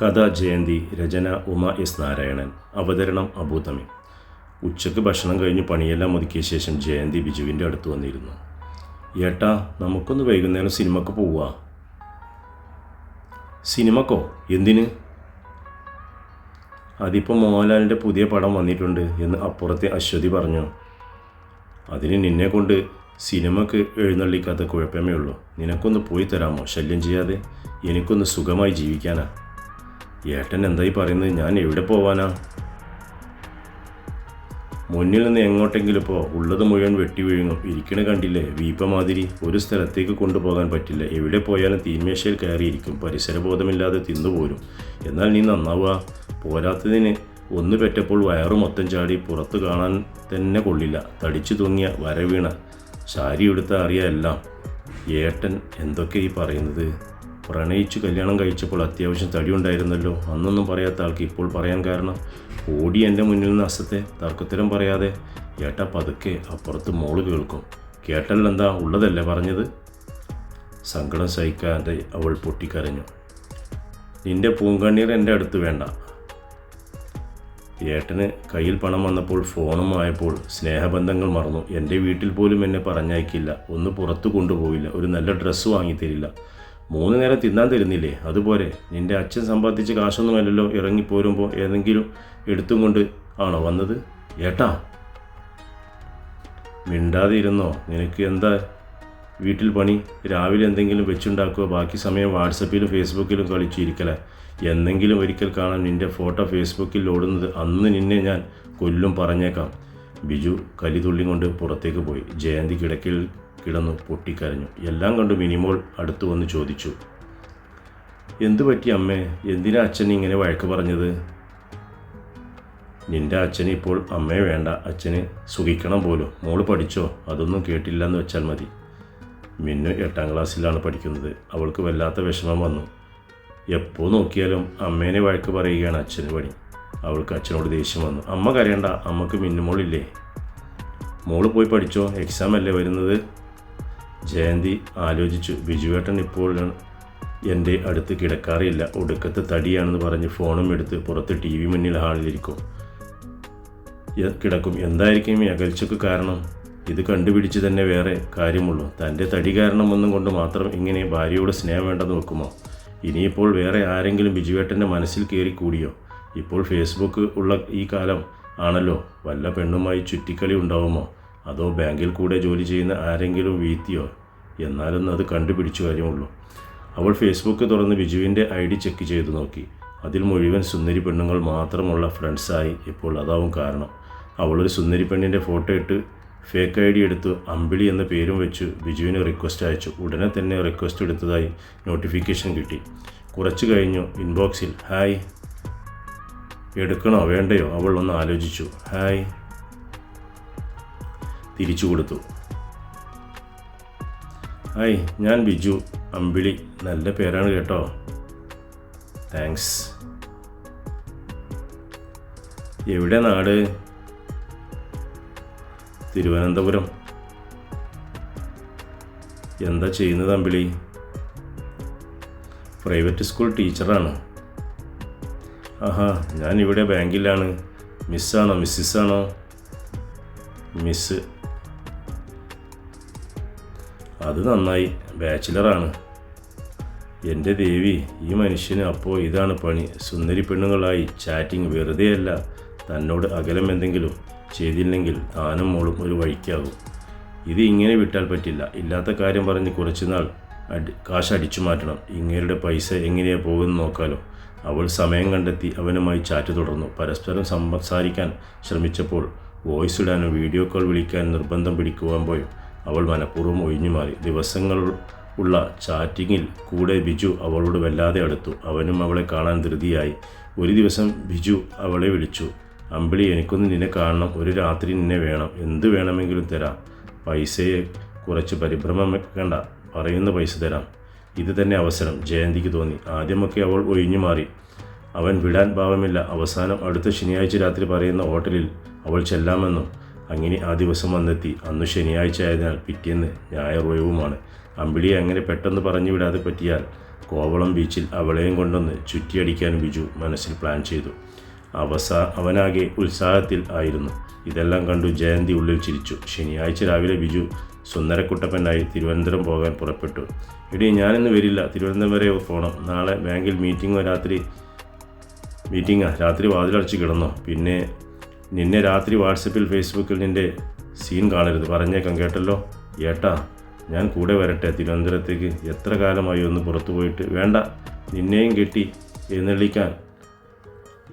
കഥ ജയന്തി, രചന ഉമ എസ് നാരായണൻ, അവതരണം അബൂതമി. ഉച്ചയ്ക്ക് ഭക്ഷണം കഴിഞ്ഞ് പണിയെല്ലാം ഒതുക്കിയ ശേഷം ജയന്തി ബിജുവിൻ്റെ അടുത്ത് വന്നിരുന്നു. ഏട്ടാ, നമുക്കൊന്ന് വൈകുന്നേരം സിനിമക്ക് പോവുക. സിനിമക്കോ? എന്തിന്? അതിപ്പോൾ മോഹൻലാലിൻ്റെ പുതിയ പടം വന്നിട്ടുണ്ട് എന്ന് അപ്പുറത്തെ അശ്വതി പറഞ്ഞു. അതിന് നിന്നെ കൊണ്ട് സിനിമക്ക് എഴുന്നള്ളിക്കാത്ത കുഴപ്പമേ ഉള്ളൂ. നിനക്കൊന്ന് പോയി തരാമോ? ശല്യം ചെയ്യാതെ എനിക്കൊന്ന് സുഖമായി ജീവിക്കാനാ. ഏട്ടൻ എന്തായി പറയുന്നത്? ഞാൻ എവിടെ പോവാനാ? മുന്നിൽ നിന്ന് എങ്ങോട്ടെങ്കിലും ഇപ്പോൾ ഉള്ളത് മുഴുവൻ വെട്ടി വീഴുന്നു. ഇരിക്കണ കണ്ടില്ലേ, വീപ്പ മാതിരി. ഒരു സ്ഥലത്തേക്ക് കൊണ്ടുപോകാൻ പറ്റില്ല. എവിടെ പോയാലും തീന്മേശയിൽ കയറിയിരിക്കും. പരിസരബോധമില്ലാതെ തിന്നുപോരും. എന്നാൽ നീ നന്നാവുക. പോരാത്തതിന് ഒന്ന് പെറ്റപ്പോൾ വയറു മൊത്തം ചാടി. പുറത്ത് കാണാൻ തന്നെ കൊള്ളില്ല. തടിച്ചു തൂങ്ങിയ വരവീണ സാരി എടുത്ത അറിയാമെല്ലാം. ഏട്ടൻ എന്തൊക്കെ ഈ പറയുന്നത്? പ്രണയിച്ചു കല്യാണം കഴിച്ചപ്പോൾ അത്യാവശ്യം തടിയുണ്ടായിരുന്നല്ലോ. അന്നൊന്നും പറയാത്ത ആൾക്ക് ഇപ്പോൾ പറയാൻ കാരണം? ഓടി എൻ്റെ മുന്നിൽ നിന്ന് അസത്തെ തർക്കത്തരം പറയാതെ. ഏട്ടാ പതുക്കെ, അപ്പുറത്ത് മോള് കേൾക്കും. കേട്ടല്ലെന്താ, ഉള്ളതല്ലേ പറഞ്ഞത്. സങ്കടം സഹിക്കാതെ അവൾ പൊട്ടിക്കരഞ്ഞു. നിന്റെ പൂങ്കണ്ണീർ എൻ്റെ അടുത്ത് വേണ്ട. ഏട്ടന് കയ്യിൽ പണം വന്നപ്പോൾ ഫോണും ആയപ്പോൾ സ്നേഹബന്ധങ്ങൾ മറന്നു. എൻ്റെ വീട്ടിൽ പോലും എന്നെ പറഞ്ഞയക്കില്ല. ഒന്ന് പുറത്തു കൊണ്ടുപോയില്ല. ഒരു നല്ല ഡ്രസ്സ് വാങ്ങിത്തരില്ല. 3 നേരം തിന്നാൻ തരുന്നില്ലേ? അതുപോലെ നിൻ്റെ അച്ഛൻ സമ്പാദിച്ച കാശൊന്നുമല്ലല്ലോ ഇറങ്ങിപ്പോരുമ്പോൾ ഏതെങ്കിലും എടുത്തും കൊണ്ട് ആണോ വന്നത്? ഏട്ടാ മിണ്ടാതെ ഇരുന്നോ? നിനക്ക് എന്താ വീട്ടിൽ പണി? രാവിലെ എന്തെങ്കിലും വെച്ചുണ്ടാക്കുക, ബാക്കി സമയം വാട്സപ്പിലും ഫേസ്ബുക്കിലും കളിച്ചിരിക്കലേ. എന്നെങ്കിലും ഒരിക്കൽ കാണാൻ നിൻ്റെ ഫോട്ടോ ഫേസ്ബുക്കിൽ ഓടുന്നത്. അന്ന് നിന്നെ ഞാൻ കൊല്ലും, പറഞ്ഞേക്കാം. ബിജു കലിതുള്ളി കൊണ്ട് പുറത്തേക്ക് പോയി. ജയന്തി കിടക്കിൽ കിടന്നു പൊട്ടിക്കരഞ്ഞു. എല്ലാം കണ്ടു മിനിമോൾ അടുത്തു വന്ന് ചോദിച്ചു, എന്തു പറ്റി അമ്മേ? എന്തിനാ അച്ഛൻ ഇങ്ങനെ വഴക്ക് പറഞ്ഞത്? നിൻ്റെ അച്ഛന് ഇപ്പോൾ അമ്മയെ വേണ്ട, അച്ഛന് സുഖിക്കണം പോലും. മോള് പഠിച്ചോ? അതൊന്നും കേട്ടില്ല എന്ന് വെച്ചാൽ മതി. മിന്നു 8ാം ക്ലാസ്സിലാണ് പഠിക്കുന്നത്. അവൾക്ക് വല്ലാത്ത വിഷമം വന്നു. എപ്പോൾ നോക്കിയാലും അമ്മേനെ വഴക്ക് പറയുകയാണ് അച്ഛന് പണി. അവൾക്ക് അച്ഛനോട് ദേഷ്യം വന്നു. അമ്മ കരയണ്ട, അമ്മക്ക് മിന്നുമോളില്ലേ. മോള് പോയി പഠിച്ചോ, എക്സാം അല്ലേ വരുന്നത്. ജയന്തി ആലോചിച്ചു. ബിജുവേട്ടൻ ഇപ്പോൾ എൻ്റെ അടുത്ത് കിടക്കാറില്ല. ഒടുക്കത്തെ തടിയാണെന്ന് പറഞ്ഞ് ഫോണും എടുത്ത് പുറത്ത് TV മുന്നിൽ ഹാളിലിരിക്കും കിടക്കും. എന്തായിരിക്കും ഈ അകൽച്ചയ്ക്ക് കാരണം? ഇത് കണ്ടുപിടിച്ച് തന്നെ വേറെ കാര്യമുള്ളൂ. തൻ്റെ തടി കാരണം ഒന്നും കൊണ്ട് മാത്രം ഇങ്ങനെ ഭാര്യയോട് സ്നേഹം വേണ്ടെന്ന് വെക്കുമോ? ഇനിയിപ്പോൾ വേറെ ആരെങ്കിലും ബിജുവേട്ടൻ്റെ മനസ്സിൽ കയറി കൂടിയോ? ഇപ്പോൾ ഫേസ്ബുക്ക് ഉള്ള ഈ കാലം ആണല്ലോ. വല്ല പെണ്ണുമായി ചുറ്റിക്കളി ഉണ്ടാവുമോ? അതോ ബാങ്കിൽ കൂടെ ജോലി ചെയ്യുന്ന ആരെങ്കിലും വീഴ്ത്തിയോ? എന്നാലൊന്നും അത് കണ്ടുപിടിച്ചു കാര്യമുള്ളൂ. അവൾ ഫേസ്ബുക്ക് തുറന്ന് ബിജുവിൻ്റെ ID ചെക്ക് ചെയ്തു നോക്കി. അതിൽ മുഴുവൻ സുന്ദരി പെണ്ണുങ്ങൾ മാത്രമുള്ള ഫ്രണ്ട്സായി. ഇപ്പോൾ അതാവും കാരണം. അവളൊരു സുന്ദരി പെണ്ണിൻ്റെ ഫോട്ടോ ഇട്ട് ഫേക്ക് ID എടുത്തു അമ്പിളി എന്ന പേരും വെച്ച് ബിജുവിന് റിക്വസ്റ്റ് അയച്ചു. ഉടനെ തന്നെ റിക്വസ്റ്റ് എടുത്തതായി നോട്ടിഫിക്കേഷൻ കിട്ടി. കുറച്ച് കഴിഞ്ഞു ഇൻബോക്സിൽ ഹായ്. എടുക്കണോ വേണ്ടയോ? അവൾ ഒന്ന് ആലോചിച്ചു. ഹായ് തിരിച്ചു കൊടുത്തു. ഹായ്, ഞാൻ ബിജു. അമ്പിളി നല്ല പേരാണ് കേട്ടോ. താങ്ക്സ്. എവിടെ നാട്? തിരുവനന്തപുരം. എന്താ ചെയ്യുന്നത് അമ്പിളി? പ്രൈവറ്റ് സ്കൂൾ ടീച്ചറാണ്. ആഹാ, ഞാൻ ഇവിടെ ബാങ്കിലാണ്. മിസ്സാണോ മിസ്സിസാണോ? മിസ്. അത് നന്നായി. ബാച്ചിലറാണ്. എൻ്റെ ദേവി, ഈ മനുഷ്യന് അപ്പോൾ ഇതാണ് പണി. സുന്ദരി പെണ്ണുങ്ങളായി ചാറ്റിങ്. വെറുതെയല്ല, തന്നോട് അകലം എന്തെങ്കിലും ചെയ്തില്ലെങ്കിൽ താനും മോളും ഒരു വഴിക്കാകും. ഇത് ഇങ്ങനെ വിട്ടാൽ പറ്റില്ല. ഇല്ലാത്ത കാര്യം പറഞ്ഞ് കുറച്ചുനാൾ കാശ് അടിച്ചു മാറ്റണം. ഇങ്ങേരുടെ പൈസ എങ്ങനെയാണ് പോകുമെന്ന് നോക്കാലോ. അവൾ സമയം കണ്ടെത്തി അവനുമായി ചാറ്റ് തുടർന്നു. പരസ്പരം സംസാരിക്കാൻ ശ്രമിച്ചപ്പോൾ വോയിസ് ഇടാനും വീഡിയോ കോൾ വിളിക്കാൻ നിർബന്ധം പിടിക്കുവാൻ അവൾ മനഃപൂർവ്വം ഒഴിഞ്ഞു മാറി. ദിവസങ്ങൾ ഉള്ള ചാറ്റിങ്ങിൽ കൂടെ ബിജു അവളോട് വല്ലാതെ അടുത്തു. അവനും അവളെ കാണാൻ ധൃതിയായി. ഒരു ദിവസം ബിജു അവളെ വിളിച്ചു. അമ്പിളി, എനിക്കൊന്ന് നിന്നെ കാണണം. ഒരു രാത്രി നിന്നെ വേണം. എന്ത് വേണമെങ്കിലും തരാം. പൈസയെ കുറച്ച് പരിഭ്രമം വെക്കണ്ട, പറയുന്ന പൈസ തരാം. ഇത് തന്നെ അവസരം ജയന്തിക്ക് തോന്നി. ആദ്യമൊക്കെ അവൾ ഒഴിഞ്ഞു മാറി. അവൻ വിടാൻ ഭാവമില്ല. അവസാനം അടുത്ത ശനിയാഴ്ച രാത്രി പറയുന്ന ഹോട്ടലിൽ അവൾ ചെല്ലാമെന്നും അങ്ങനെ ആ ദിവസം വന്നെത്തി. അന്ന് ശനിയാഴ്ച ആയതിനാൽ പിറ്റേന്ന് ഞായർ ഒഴിവുമാണ്. അമ്പിളിയെ അങ്ങനെ പെട്ടെന്ന് പറഞ്ഞു വിടാതെ പറ്റിയാൽ കോവളം ബീച്ചിൽ അവളെയും കൊണ്ടൊന്ന് ചുറ്റിയടിക്കാൻ ബിജു മനസ്സിൽ പ്ലാൻ ചെയ്തു. അവനാകെ ഉത്സാഹത്തിൽ ആയിരുന്നു. ഇതെല്ലാം കണ്ടു ജയന്തി ഉള്ളിൽ ചിരിച്ചു. ശനിയാഴ്ച രാവിലെ ബിജു സുന്ദരക്കുട്ടപ്പനായി തിരുവനന്തപുരം പോകാൻ പുറപ്പെട്ടു. ഇടി ഞാനിന്ന് വരില്ല, തിരുവനന്തപുരം വരെ പോകണം. നാളെ ബാങ്കിൽ രാത്രി വാതിലടച്ച് കിടന്നോ. പിന്നെ നിന്നെ രാത്രി വാട്സപ്പിൽ ഫേസ്ബുക്കിൽ നിൻ്റെ സീൻ കാണരുത്, പറഞ്ഞേക്കാം കേട്ടല്ലോ. ഏട്ടാ ഞാൻ കൂടെ വരട്ടെ തിരുവനന്തപുരത്തേക്ക്. എത്ര കാലമായി ഒന്ന് പുറത്തു പോയിട്ട്. വേണ്ട, നിന്നെയും കെട്ടി എഴുന്നള്ളിക്കാൻ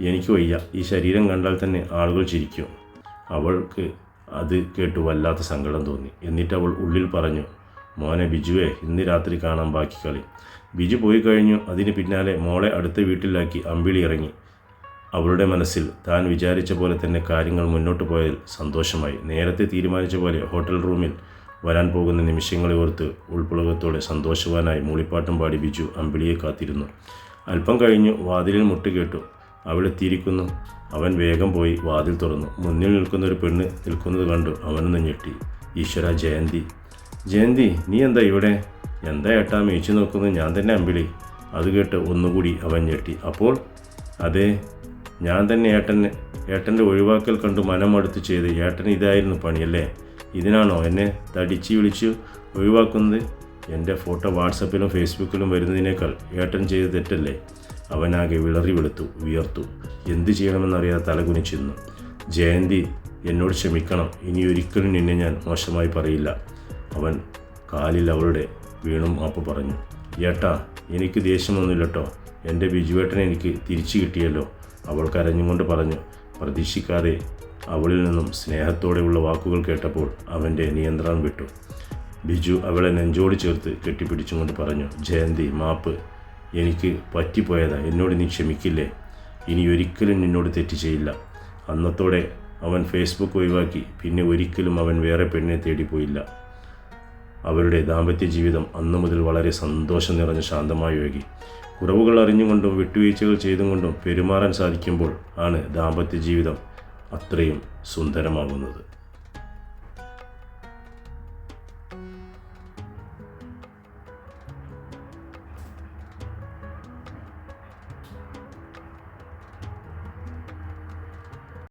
എനിക്ക് വയ്യ. ഈ ശരീരം കണ്ടാൽ തന്നെ ആളുകൾ ചിരിക്കും. അവൾക്ക് അത് കേട്ടു വല്ലാത്ത സങ്കടം തോന്നി. എന്നിട്ട് അവൾ ഉള്ളിൽ പറഞ്ഞു, മോനെ ബിജുവേ, ഇന്ന് രാത്രി കാണാൻ ബാക്കി കളി. ബിജു പോയി കഴിഞ്ഞു. അതിന് പിന്നാലെ മോളെ അടുത്ത വീട്ടിലാക്കി അമ്പിളി ഇറങ്ങി. അവളുടെ മനസ്സിൽ താൻ വിചാരിച്ച പോലെ തന്നെ കാര്യങ്ങൾ മുന്നോട്ട് പോയതിൽ സന്തോഷമായി. നേരത്തെ തീരുമാനിച്ച പോലെ ഹോട്ടൽ റൂമിൽ വരാൻ പോകുന്ന നിമിഷങ്ങളെ ഓർത്ത് ഉൾപ്പുളകത്തോടെ സന്തോഷവാനായി മൂളിപ്പാട്ടും പാടി ബിജു അമ്പിളിയെ കാത്തിരുന്നു. അല്പം കഴിഞ്ഞു വാതിലിൽ മുട്ട് കേട്ടു. അവളെത്തിയിരിക്കുന്നു. അവൻ വേഗം പോയി വാതിൽ തുറന്നു. മുന്നിൽ നിൽക്കുന്ന ഒരു പെണ്ണ് നിൽക്കുന്നത് കണ്ടു അവനൊന്ന് ഞെട്ടി. ഈശ്വര, ജയന്തി നീ എന്താ ഇവിടെ? എന്താ ഏട്ടാ മേച്ചു നോക്കുന്നത്? ഞാൻ തന്നെ അമ്പിളി. അത് കേട്ട് ഒന്നുകൂടി അവൻ ഞെട്ടി. അപ്പോൾ അതെ, ഞാൻ തന്നെ ഏട്ടൻ്റെ ഒഴിവാക്കൽ കണ്ടു മനമടുത്ത് ചെയ്ത്. ഏട്ടൻ ഇതായിരുന്നു പണിയല്ലേ? ഇതിനാണോ എന്നെ തടിച്ച് വിളിച്ചു ഒഴിവാക്കുന്നത്? എൻ്റെ ഫോട്ടോ വാട്സപ്പിലും ഫേസ്ബുക്കിലും വരുന്നതിനേക്കാൾ ഏട്ടൻ ചെയ്ത് തെറ്റല്ലേ? അവനാകെ വിളറി വെളുത്തു, വിയർത്തു. എന്ത് ചെയ്യണമെന്നറിയാതെ തലകുനിച്ചിരുന്നു. ജയന്തി, എന്നോട് ക്ഷമിക്കണം. ഇനി ഒരിക്കലും നിന്നെ ഞാൻ മോശമായി പറയില്ല. അവൻ കാലിൽ അവളുടെ വീണും മാപ്പ് പറഞ്ഞു. ഏട്ടാ, എനിക്ക് ദേഷ്യമൊന്നുമില്ല കേട്ടോ. എൻ്റെ ബിജുവേട്ടനെ എനിക്ക് തിരിച്ചു കിട്ടിയല്ലോ, അവൾ കരഞ്ഞുകൊണ്ട് പറഞ്ഞു. പ്രതീക്ഷിക്കാതെ അവളിൽ നിന്നും സ്നേഹത്തോടെയുള്ള വാക്കുകൾ കേട്ടപ്പോൾ അവൻ്റെ നിയന്ത്രണം വിട്ടു. ബിജു അവളെ നെഞ്ചോട് ചേർത്ത് കെട്ടിപ്പിടിച്ചുകൊണ്ട് പറഞ്ഞു, ജയന്തി മാപ്പ്, എനിക്ക് പറ്റിപ്പോയതാ. എന്നോട് നീ ക്ഷമിക്കില്ലേ? ഇനി ഒരിക്കലും നിന്നോട് തെറ്റ് ചെയ്യില്ല. അന്നത്തോടെ അവൻ ഫേസ്ബുക്ക് ഒഴിവാക്കി. പിന്നെ ഒരിക്കലും അവൻ വേറെ പെണ്ണിനെ തേടിപ്പോയില്ല. അവരുടെ ദാമ്പത്യ ജീവിതം അന്നു മുതൽ വളരെ സന്തോഷം നിറഞ്ഞ് ശാന്തമായി ഒഴുകി. കുറവുകൾ അറിഞ്ഞുകൊണ്ടും വിട്ടുവീഴ്ചകൾ ചെയ്തും കൊണ്ടും പെരുമാറാൻ സാധിക്കുമ്പോൾ ആണ് ദാമ്പത്യ ജീവിതം അത്രയും സുന്ദരമാകുന്നത്.